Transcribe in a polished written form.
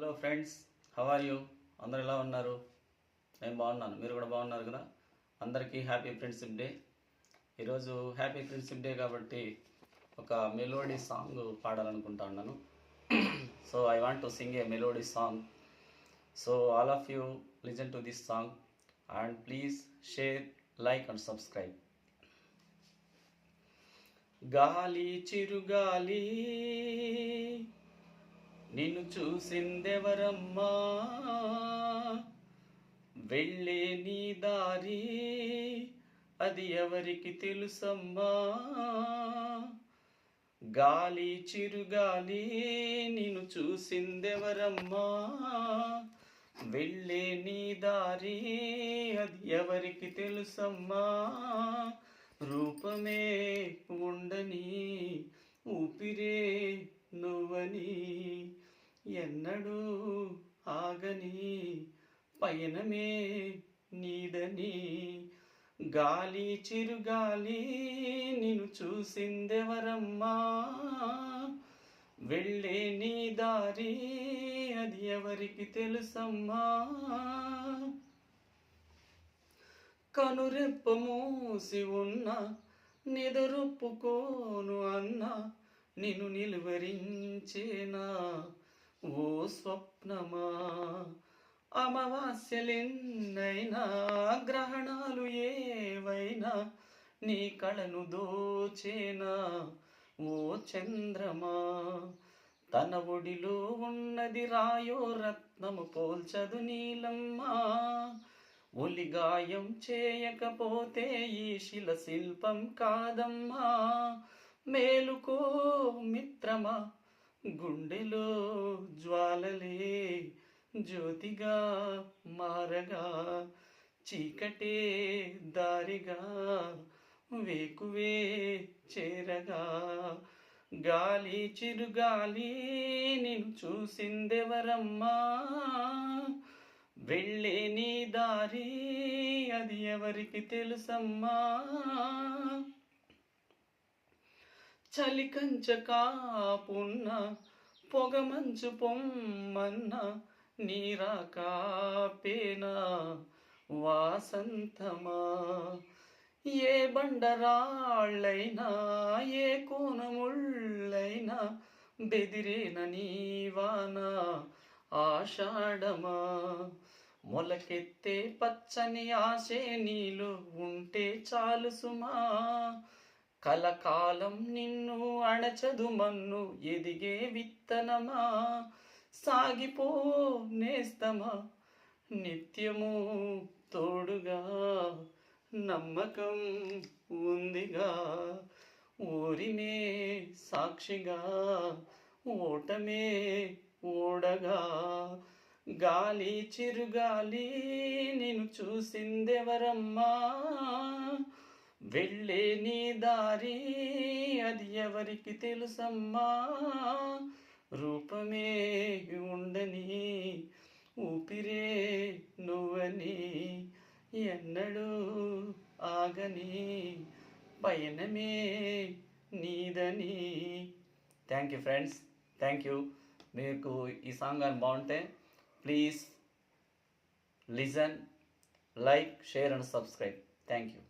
Hello friends, how are you? అందరు ఎలా ఉన్నారు? నేను బాగున్నాను, మీరు కూడా బాగున్నారు కదా? అందరికీ హ్యాపీ ఫ్రెండ్షిప్ డే. ఈరోజు హ్యాపీ ఫ్రెండ్షిప్ డే కాబట్టి ఒక మెలోడీ సాంగ్ పాడాలనుకుంటున్నాను. So I want to sing a melody song. So all of you listen to this song and please share, like and subscribe. గాలి చిరుగాలి నిన్ను చూసిందెవరమ్మా, వెళ్ళే నీ దారి అది ఎవరికి తెలుసమ్మా. గాలి చిరుగాలి నిన్ను చూసిందెవరమ్మా, వెళ్ళే నీ దారి అది ఎవరికి తెలుసమ్మా. రూపమే ఉండని ఊపిరే నువ్వని, ఎన్నడూ ఆగని పయనమే నీదని. గాలి చిరుగాలి నిన్ను చూసిందెవరమ్మా, వెళ్ళే నీ దారి అది ఎవరికి తెలుసమ్మా. కనురెప్ప మూసి ఉన్న నిదరొప్పుకోను అన్నా, నిన్ను నిలువరించేనా ఓ స్వప్నమా. అమావాస్యలెన్నైనా గ్రహణాలు ఏవైనా నీ కళను దోచేనా ఓ చంద్రమా. తన ఒడిలో ఉన్నది రాయో రత్నము పోల్చదు నీలమ్మా, ఒలిగాయం చేయకపోతే ఈ శిల శిల్పం కాదమ్మా. మేలుకో మిత్రమా, గుండెలో జ్వాలలే జ్యోతిగా మారగా, చీకటే దారిగా వేకువే చేరగా. గాలి చిరుగాలి నిన్ను చూసిందెవరమ్మా, వెళ్ళే నీ దారి అది ఎవరికి తెలుసమ్మా. చలి కంచ కాపున్న పొగమంచు పొమ్మన్న నీరాకాపేనా వాసంతమా. ఏ బండరాళ్ళైనా ఏ కోనముళ్ళైనా బెదిరేన నీవాన ఆషాఢమా. మొలకెత్తే పచ్చని ఆశే నీలో ఉంటే చాలు సుమా, కలకాలం నిన్ను అణచదు మన్ను ఎదిగే విత్తనమా. సాగిపో నేస్తమా, నిత్యము తోడుగా నమ్మకం ఉందిగా, ఊరినే సాక్షిగా ఓటమే ఓడగా. గాలి చిరుగాలి నిన్ను చూసిందెవరమ్మా, వెళ్ళే నీ దారి అది ఎవరికి తెలుసమ్మా. రూపమే ఉండని ఊపిరే నువ్వని, ఎన్నడూ ఆగని పయనమే నీదని. Thank you friends, thank you. మీకు ఈ సాంగ్ అని బాగుంటే please listen, like, share and subscribe. Thank you.